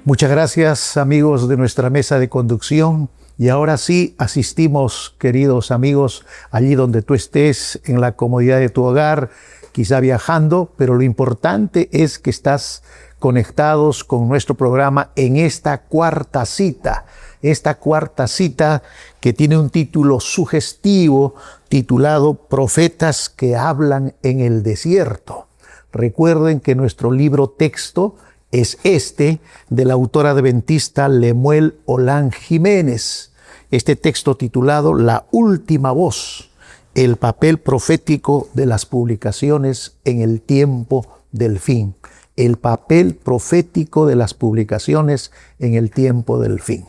Muchas gracias, amigos de nuestra mesa de conducción. Y ahora sí, asistimos, queridos amigos, allí donde tú estés, en la comodidad de tu hogar, quizá viajando, pero lo importante es que estás conectados con nuestro programa en esta cuarta cita que tiene un título sugestivo titulado Profetas que hablan en el desierto. Recuerden que nuestro libro texto es de la autora adventista Lemuel Olán Jiménez. Este texto titulado La última voz, el papel profético de las publicaciones en el tiempo del fin. El papel profético de las publicaciones en el tiempo del fin.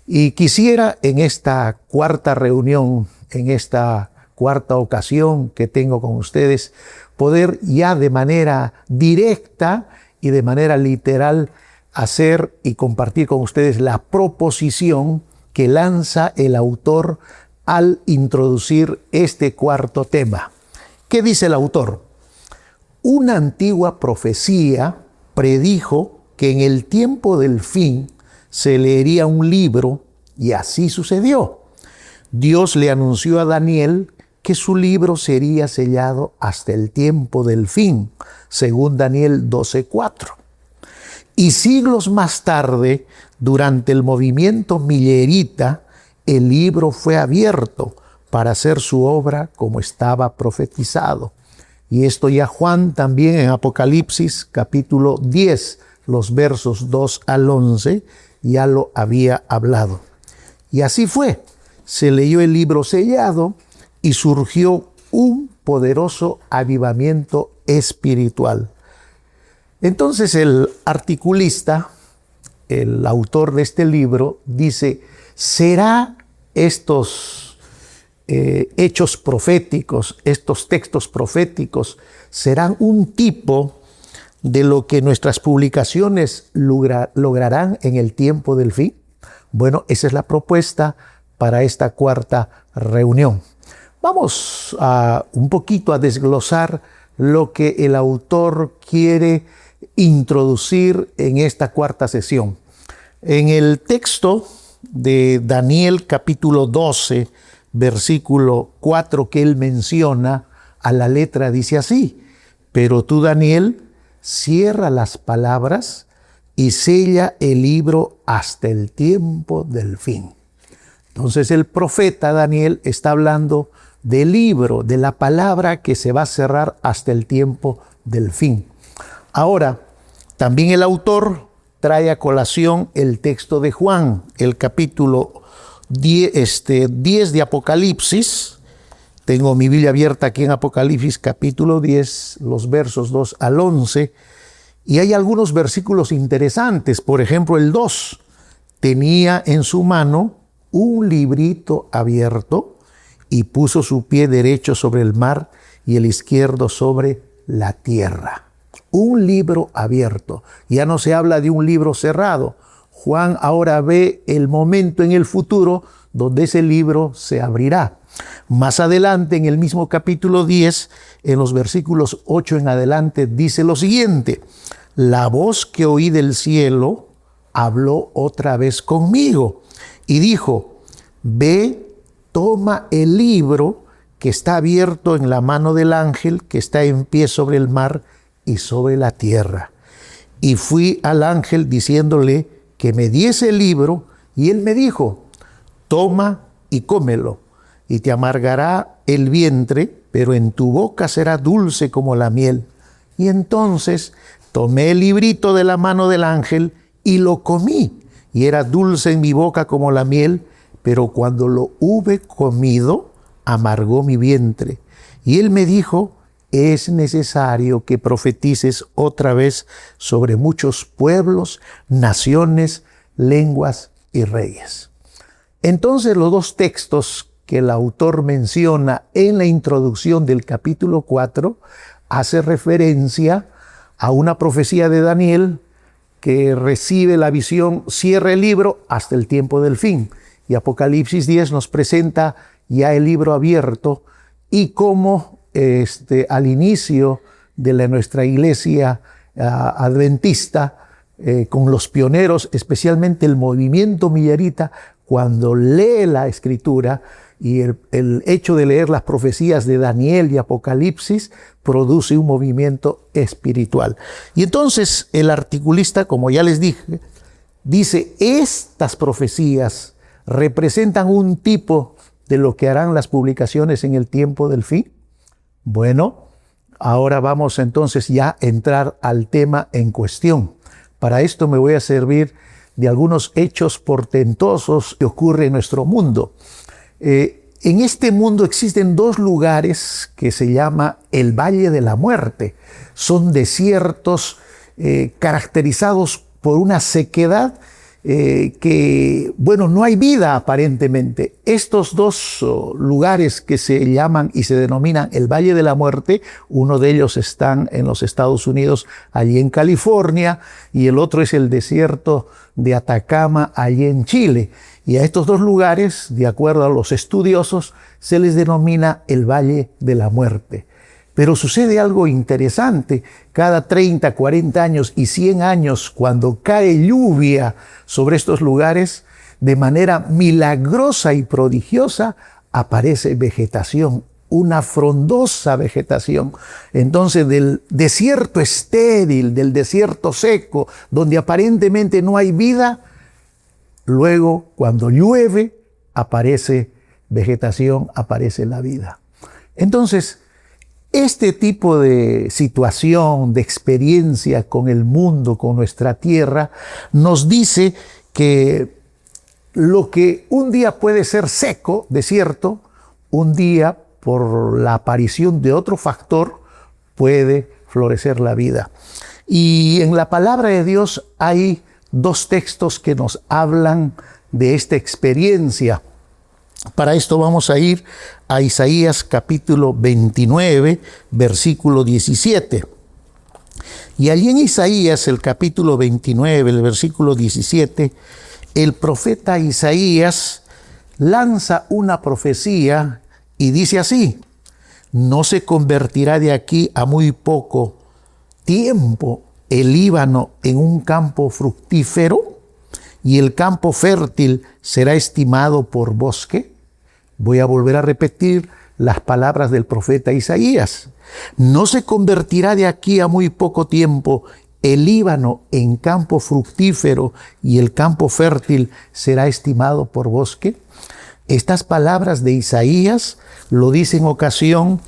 Y quisiera en esta cuarta reunión, en esta cuarta ocasión que tengo con ustedes, poder ya de manera directa y de manera literal hacer y compartir con ustedes la proposición que lanza el autor al introducir este cuarto tema. ¿Qué dice el autor? Una antigua profecía predijo que en el tiempo del fin se leería un libro y así sucedió. Dios le anunció a Daniel que su libro sería sellado hasta el tiempo del fin, según Daniel 12:4. Y siglos más tarde, durante el movimiento millerita, el libro fue abierto para hacer su obra como estaba profetizado. Y esto ya Juan también en Apocalipsis capítulo 10, los versos 2 al 11, ya lo había hablado. Y así fue, se leyó el libro sellado y surgió un poderoso avivamiento espiritual. Entonces el articulista, el autor de este libro, dice, ¿será estos hechos proféticos, estos textos proféticos, serán un tipo de lo que nuestras publicaciones lograrán en el tiempo del fin? Bueno, esa es la propuesta para esta cuarta reunión. Vamos un poquito a desglosar lo que el autor quiere introducir en esta cuarta sesión. En el texto de Daniel capítulo 12, versículo 4 que él menciona, a la letra dice así: pero tú, Daniel, cierra las palabras y sella el libro hasta el tiempo del fin. Entonces el profeta Daniel está hablando del libro, de la palabra que se va a cerrar hasta el tiempo del fin. Ahora, también el autor trae a colación el texto de Juan, el capítulo 10 de Apocalipsis. Tengo mi Biblia abierta aquí en Apocalipsis capítulo 10, los versos 2 al 11. Y hay algunos versículos interesantes. Por ejemplo, el 2. Tenía en su mano un librito abierto y puso su pie derecho sobre el mar y el izquierdo sobre la tierra. Un libro abierto. Ya no se habla de un libro cerrado. Juan ahora ve el momento en el futuro donde ese libro se abrirá. Más adelante, en el mismo capítulo 10, en los versículos 8 en adelante, dice lo siguiente: la voz que oí del cielo habló otra vez conmigo y dijo: ve, toma el libro que está abierto en la mano del ángel que está en pie sobre el mar y sobre la tierra. Y fui al ángel diciéndole que me diese el libro, y él me dijo: toma y cómelo, y te amargará el vientre, pero en tu boca será dulce como la miel. Y entonces tomé el librito de la mano del ángel y lo comí, y era dulce en mi boca como la miel, pero cuando lo hube comido, amargó mi vientre. Y él me dijo: es necesario que profetices otra vez sobre muchos pueblos, naciones, lenguas y reyes. Entonces los dos textos que el autor menciona en la introducción del capítulo 4 hace referencia a una profecía de Daniel que recibe la visión, cierra el libro hasta el tiempo del fin. Y Apocalipsis 10 nos presenta ya el libro abierto y cómo al inicio de nuestra iglesia adventista con los pioneros, especialmente el movimiento millerita, cuando lee la Escritura y el hecho de leer las profecías de Daniel y Apocalipsis produce un movimiento espiritual. Y entonces el articulista, como ya les dije, dice, estas profecías representan un tipo de lo que harán las publicaciones en el tiempo del fin. Bueno, ahora vamos entonces ya a entrar al tema en cuestión. Para esto me voy a servir de algunos hechos portentosos que ocurren en nuestro mundo. En este mundo existen dos lugares que se llama el Valle de la Muerte. Son desiertos caracterizados por una sequedad que, bueno, no hay vida aparentemente. Estos dos lugares que se llaman y se denominan el Valle de la Muerte, uno de ellos está en los Estados Unidos, allí en California, y el otro es el desierto de Atacama, allí en Chile. Y a estos dos lugares, de acuerdo a los estudiosos, se les denomina el Valle de la Muerte. Pero sucede algo interesante. Cada 30, 40 años y 100 años, cuando cae lluvia sobre estos lugares, de manera milagrosa y prodigiosa, aparece vegetación, una frondosa vegetación. Entonces, del desierto estéril, del desierto seco, donde aparentemente no hay vida, luego, cuando llueve, aparece vegetación, aparece la vida. Entonces, este tipo de situación, de experiencia con el mundo, con nuestra tierra, nos dice que lo que un día puede ser seco, desierto, un día, por la aparición de otro factor, puede florecer la vida. Y en la palabra de Dios hay dos textos que nos hablan de esta experiencia. Para esto vamos a ir a Isaías capítulo 29, versículo 17. Y allí en Isaías, el capítulo 29, el versículo 17, el profeta Isaías lanza una profecía y dice así: no se convertirá de aquí a muy poco tiempo el Líbano en un campo fructífero, y el campo fértil será estimado por bosque. Voy a volver a repetir las palabras del profeta Isaías. No se convertirá de aquí a muy poco tiempo el Líbano en campo fructífero, y el campo fértil será estimado por bosque. Estas palabras de Isaías lo dice en ocasión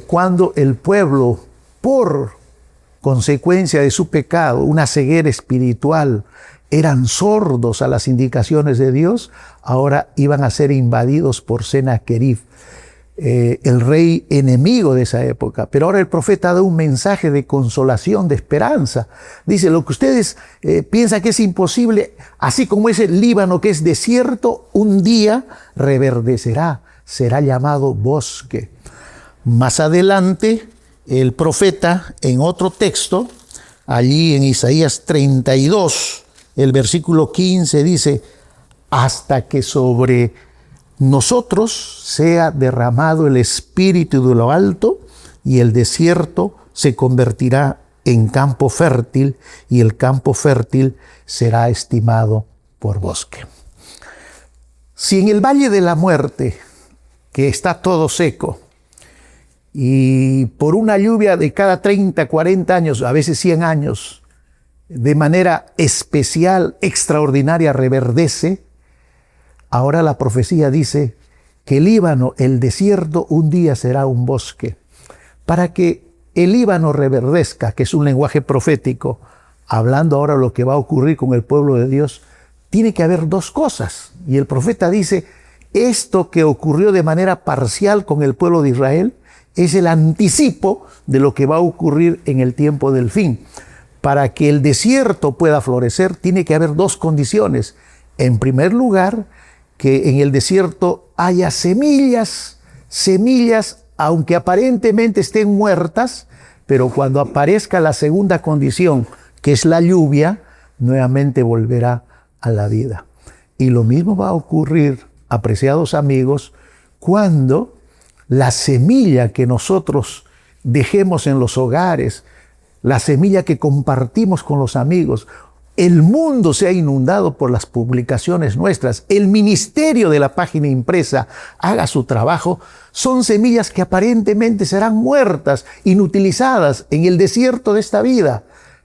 cuando el pueblo, por consecuencia de su pecado, una ceguera espiritual, eran sordos a las indicaciones de Dios, ahora iban a ser invadidos por Sennacherib, el rey enemigo de esa época. Pero ahora el profeta da un mensaje de consolación, de esperanza. Dice, lo que ustedes piensan que es imposible, así como es el Líbano que es desierto, un día reverdecerá, será llamado bosque. Más adelante, el profeta, en otro texto, allí en Isaías 32, el versículo 15 dice: hasta que sobre nosotros sea derramado el Espíritu de lo alto, y el desierto se convertirá en campo fértil, y el campo fértil será estimado por bosque. Si en el Valle de la Muerte, que está todo seco, y por una lluvia de cada 30, 40 años, a veces 100 años, de manera especial, extraordinaria, reverdece, ahora la profecía dice que el Líbano, el desierto, un día será un bosque. Para que el Líbano reverdezca, que es un lenguaje profético, hablando ahora de lo que va a ocurrir con el pueblo de Dios, tiene que haber dos cosas. Y el profeta dice, esto que ocurrió de manera parcial con el pueblo de Israel es el anticipo de lo que va a ocurrir en el tiempo del fin. Para que el desierto pueda florecer, tiene que haber dos condiciones. En primer lugar, que en el desierto haya semillas, aunque aparentemente estén muertas, pero cuando aparezca la segunda condición, que es la lluvia, nuevamente volverá a la vida. Y lo mismo va a ocurrir, apreciados amigos, cuando la semilla que nosotros dejemos en los hogares, la semilla que compartimos con los amigos. El mundo se ha inundado por las publicaciones nuestras. El ministerio de la página impresa haga su trabajo. Son semillas que aparentemente serán muertas, inutilizadas en el desierto de esta vida.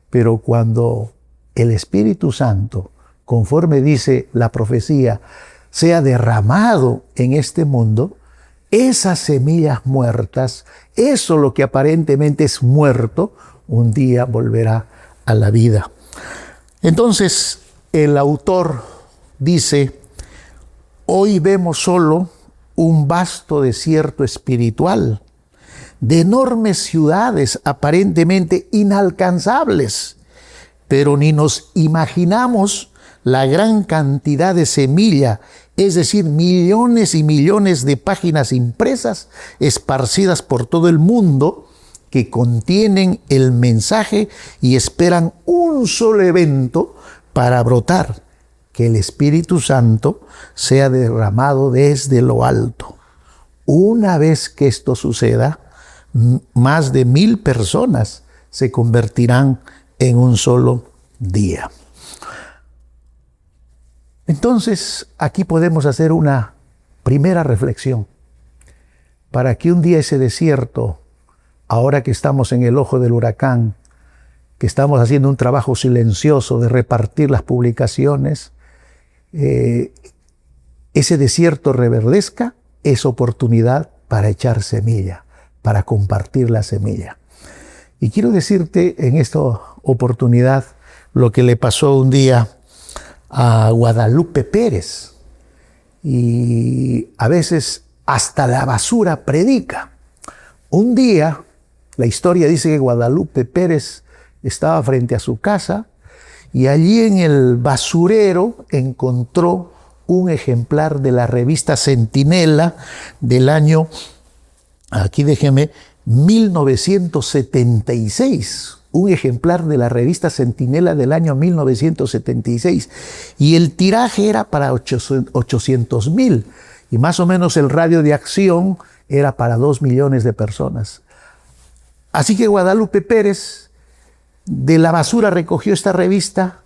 Pero cuando el Espíritu Santo, conforme dice la profecía, sea derramado en este mundo, esas semillas muertas, eso lo que aparentemente es muerto, un día volverá a la vida. Entonces, el autor dice, hoy vemos solo un vasto desierto espiritual, de enormes ciudades aparentemente inalcanzables, pero ni nos imaginamos la gran cantidad de semilla, es decir, millones y millones de páginas impresas esparcidas por todo el mundo, que contienen el mensaje y esperan un solo evento para brotar, que el Espíritu Santo sea derramado desde lo alto. Una vez que esto suceda, más de 1000 personas se convertirán en un solo día. Entonces, aquí podemos hacer una primera reflexión para que un día ese desierto, ahora que estamos en el ojo del huracán, que estamos haciendo un trabajo silencioso de repartir las publicaciones, ese desierto reverdezca, es oportunidad para echar semilla, para compartir la semilla. Y quiero decirte en esta oportunidad lo que le pasó un día a Guadalupe Pérez. Y a veces hasta la basura predica. Un día, la historia dice que Guadalupe Pérez estaba frente a su casa y allí en el basurero encontró un ejemplar de la revista Centinela del año, aquí déjeme, 1976. Un ejemplar de la revista Centinela del año 1976. Y el tiraje era para 800,000. Y más o menos el radio de acción era para 2 millones de personas. Así que Guadalupe Pérez de la basura recogió esta revista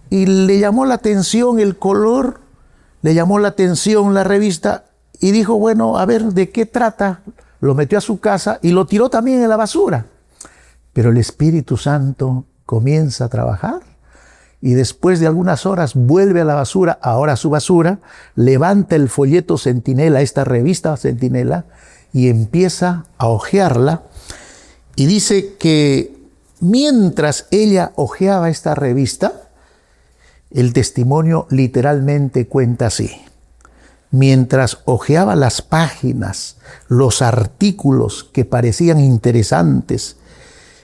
y le llamó la atención el color, le llamó la atención la revista y dijo, bueno, a ver, ¿de qué trata? Lo metió a su casa y lo tiró también en la basura. Pero el Espíritu Santo comienza a trabajar y después de algunas horas vuelve a la basura, ahora a su basura, levanta el folleto Centinela, esta revista Centinela, y empieza a hojearla. Y dice que mientras ella hojeaba esta revista, el testimonio literalmente cuenta así. Mientras hojeaba las páginas, los artículos que parecían interesantes,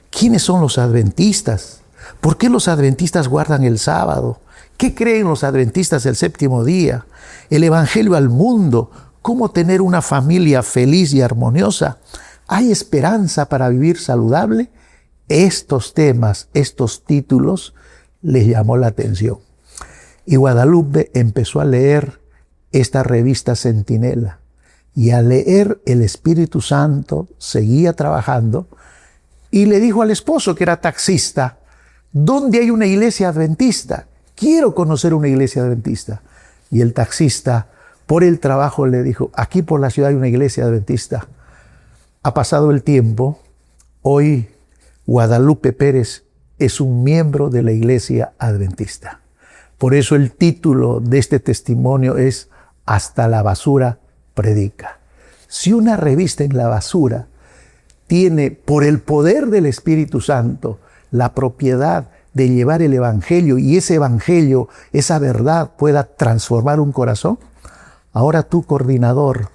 ¿quiénes son los adventistas? ¿Por qué los adventistas guardan el sábado? ¿Qué creen los adventistas del séptimo día? El evangelio al mundo. ¿Cómo tener una familia feliz y armoniosa? ¿Hay esperanza para vivir saludable? Estos temas, estos títulos, les llamó la atención. Y Guadalupe empezó a leer esta revista Centinela. Y al leer, el Espíritu Santo seguía trabajando. Y le dijo al esposo, que era taxista, ¿dónde hay una iglesia adventista? Quiero conocer una iglesia adventista. Y el taxista, por el trabajo, le dijo, aquí por la ciudad hay una iglesia adventista. Ha pasado el tiempo, hoy Guadalupe Pérez es un miembro de la iglesia adventista. Por eso el título de este testimonio es Hasta la basura predica. Si una revista en la basura tiene, por el poder del Espíritu Santo, la propiedad de llevar el evangelio y ese evangelio, esa verdad pueda transformar un corazón, ahora tú, coordinador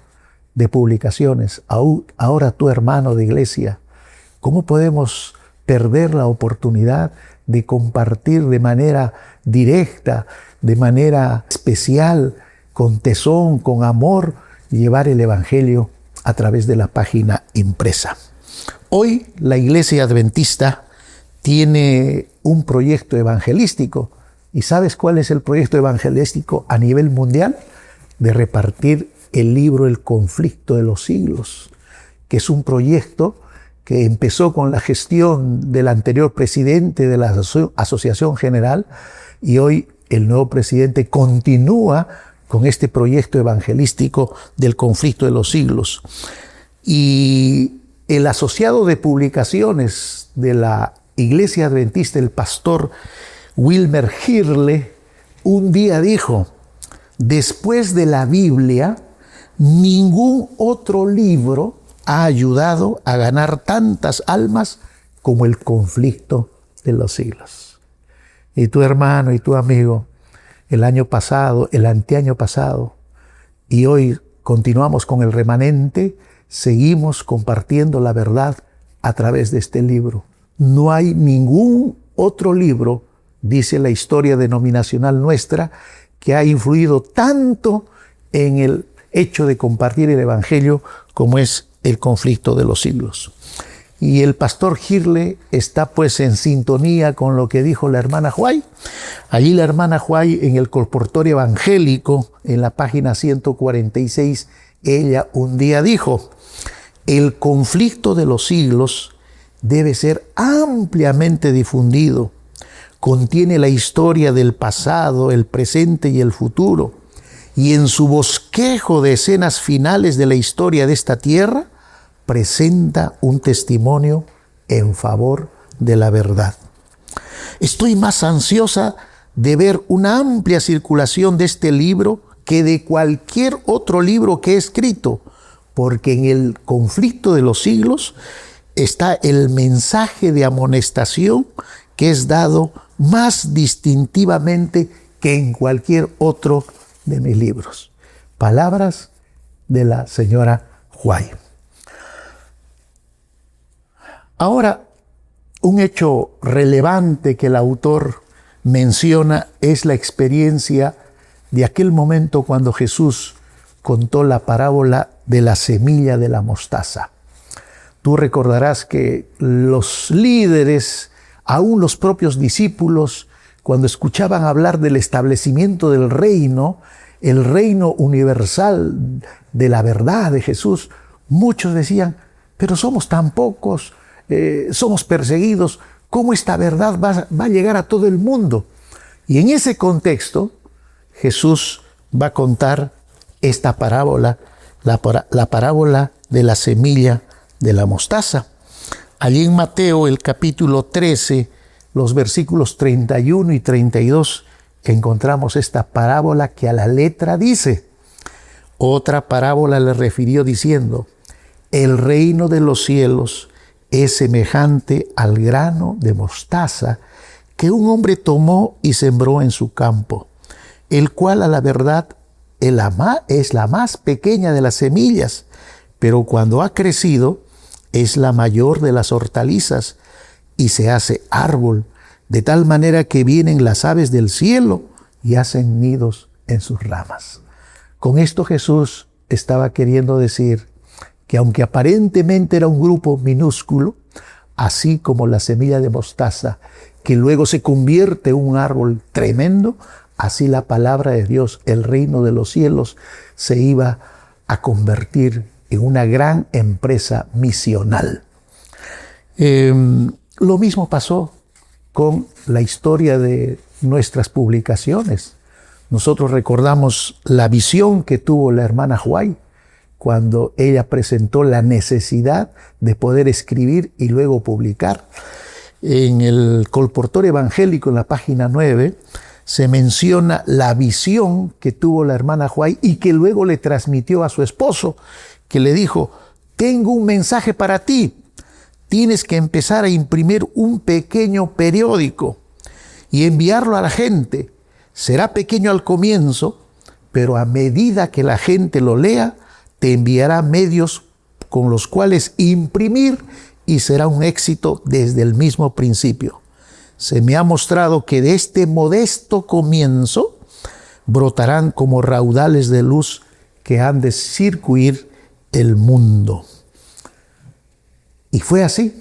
de publicaciones, ahora tú, hermano de iglesia, ¿cómo podemos perder la oportunidad de compartir de manera directa, de manera especial, con tesón, con amor, llevar el evangelio a través de la página impresa? Hoy la iglesia adventista tiene un proyecto evangelístico. ¿Y sabes cuál es el proyecto evangelístico a nivel mundial? De repartir el libro El conflicto de los siglos, que es un proyecto que empezó con la gestión del anterior presidente de la Asociación General, y hoy el nuevo presidente continúa con este proyecto evangelístico del conflicto de los siglos. Y el asociado de publicaciones de la Iglesia Adventista, el pastor Wilmer Hirle, un día dijo: después de la Biblia, ningún otro libro ha ayudado a ganar tantas almas como el conflicto de los siglos. Y tu hermano y tu amigo, el año pasado, el anteaño pasado, y hoy continuamos con el remanente, seguimos compartiendo la verdad a través de este libro. No hay ningún otro libro, dice la historia denominacional nuestra, que ha influido tanto en el hecho de compartir el Evangelio como es el conflicto de los siglos. Y el pastor Hirle está pues en sintonía con lo que dijo la hermana White. Allí la hermana White, en el colportorio evangélico, en la página 146, ella un día dijo: el conflicto de los siglos debe ser ampliamente difundido. Contiene la historia del pasado, el presente y el futuro. Y en su bosquejo de escenas finales de la historia de esta tierra, presenta un testimonio en favor de la verdad. Estoy más ansiosa de ver una amplia circulación de este libro que de cualquier otro libro que he escrito, porque en el conflicto de los siglos está el mensaje de amonestación que es dado más distintivamente que en cualquier otro de mis libros. Palabras de la señora White. Ahora, un hecho relevante que el autor menciona es la experiencia de aquel momento cuando Jesús contó la parábola de la semilla de la mostaza. Tú recordarás que los líderes, aún los propios discípulos, cuando escuchaban hablar del establecimiento del reino, el reino universal de la verdad de Jesús, muchos decían: pero somos tan pocos, somos perseguidos, ¿cómo esta verdad va a llegar a todo el mundo? Y en ese contexto, Jesús va a contar esta parábola, la parábola de la semilla de la mostaza. Allí en Mateo, el capítulo 13, los versículos 31 y 32, encontramos esta parábola que a la letra dice: otra parábola le refirió diciendo: el reino de los cielos es semejante al grano de mostaza que un hombre tomó y sembró en su campo, el cual a la verdad es la más pequeña de las semillas, pero cuando ha crecido es la mayor de las hortalizas y se hace árbol, de tal manera que vienen las aves del cielo y hacen nidos en sus ramas. Con esto Jesús estaba queriendo decir que aunque aparentemente era un grupo minúsculo, así como la semilla de mostaza, que luego se convierte en un árbol tremendo, así la palabra de Dios, el reino de los cielos, se iba a convertir en una gran empresa misional. Lo mismo pasó con la historia de nuestras publicaciones. Nosotros recordamos la visión que tuvo la hermana White cuando ella presentó la necesidad de poder escribir y luego publicar. En el colportorio evangélico, en la página 9, se menciona la visión que tuvo la hermana White y que luego le transmitió a su esposo, que le dijo: tengo un mensaje para ti, tienes que empezar a imprimir un pequeño periódico y enviarlo a la gente. Será pequeño al comienzo, pero a medida que la gente lo lea, te enviará medios con los cuales imprimir y será un éxito desde el mismo principio. Se me ha mostrado que de este modesto comienzo brotarán como raudales de luz que han de circuir el mundo. Y fue así.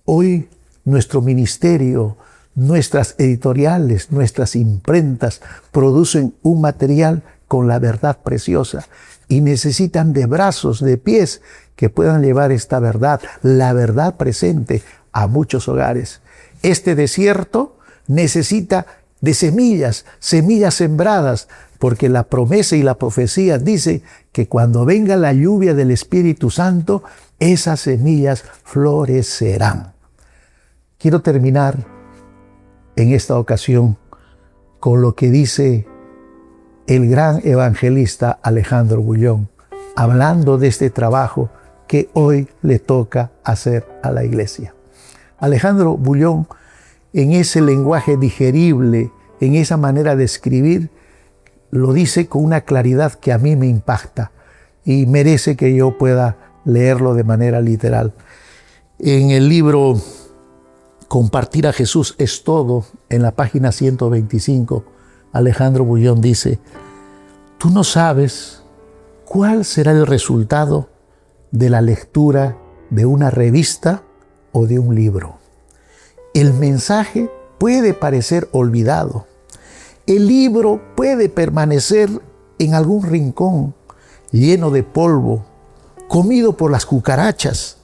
Hoy nuestro ministerio, nuestras editoriales, nuestras imprentas producen un material con la verdad preciosa y necesitan de brazos, de pies que puedan llevar esta verdad, la verdad presente, a muchos hogares. Este desierto necesita de semillas, semillas sembradas, porque la promesa y la profecía dice que cuando venga la lluvia del Espíritu Santo, esas semillas florecerán. Quiero terminar en esta ocasión con lo que dice el gran evangelista Alejandro Bullón, hablando de este trabajo que hoy le toca hacer a la iglesia. Alejandro Bullón, en ese lenguaje digerible, en esa manera de escribir, lo dice con una claridad que a mí me impacta y merece que yo pueda leerlo de manera literal. En el libro Compartir a Jesús es todo, en la página 125, Alejandro Bullón dice: tú no sabes cuál será el resultado de la lectura de una revista o de un libro. El mensaje puede parecer olvidado. El libro puede permanecer en algún rincón, lleno de polvo, comido por las cucarachas,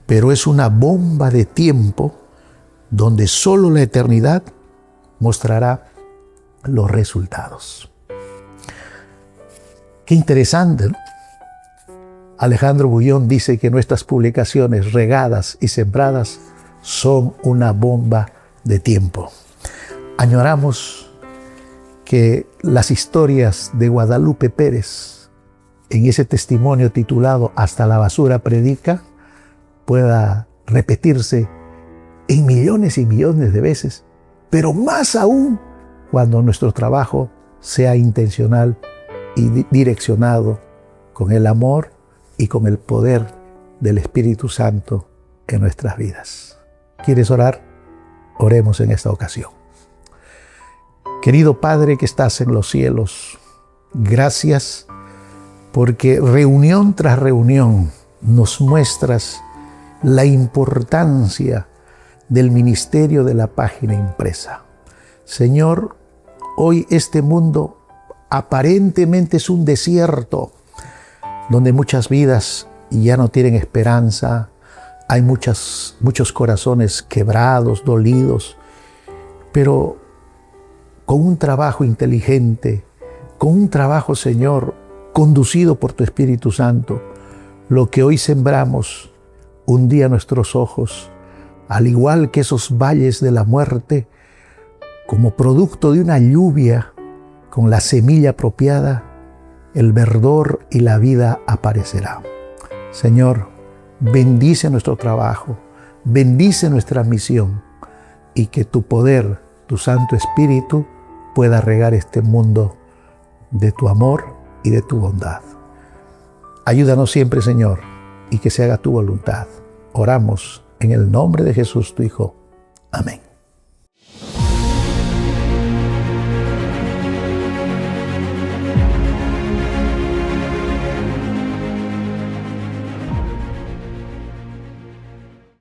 pero es una bomba de tiempo donde solo la eternidad mostrará los resultados. Qué interesante, ¿no? Alejandro Bullón dice que nuestras publicaciones regadas y sembradas son una bomba de tiempo. Añoramos que las historias de Guadalupe Pérez, en ese testimonio titulado Hasta la basura predica, pueda repetirse en millones y millones de veces, pero más aún cuando nuestro trabajo sea intencional y direccionado con el amor y con el poder del Espíritu Santo en nuestras vidas. ¿Quieres orar? Oremos en esta ocasión. Querido Padre que estás en los cielos, gracias porque reunión tras reunión nos muestras la importancia del ministerio de la página impresa. Señor, hoy este mundo aparentemente es un desierto donde muchas vidas ya no tienen esperanza, hay muchos corazones quebrados, dolidos, pero con un trabajo inteligente, con un trabajo, Señor, conducido por tu Espíritu Santo, lo que hoy sembramos, un día nuestros ojos, al igual que esos valles de la muerte, como producto de una lluvia, con la semilla apropiada, el verdor y la vida aparecerá. Señor, bendice nuestro trabajo, bendice nuestra misión y que tu poder, tu Santo Espíritu, pueda regar este mundo de tu amor y de tu bondad. Ayúdanos siempre, Señor, y que se haga tu voluntad. Oramos en el nombre de Jesús, tu Hijo. Amén.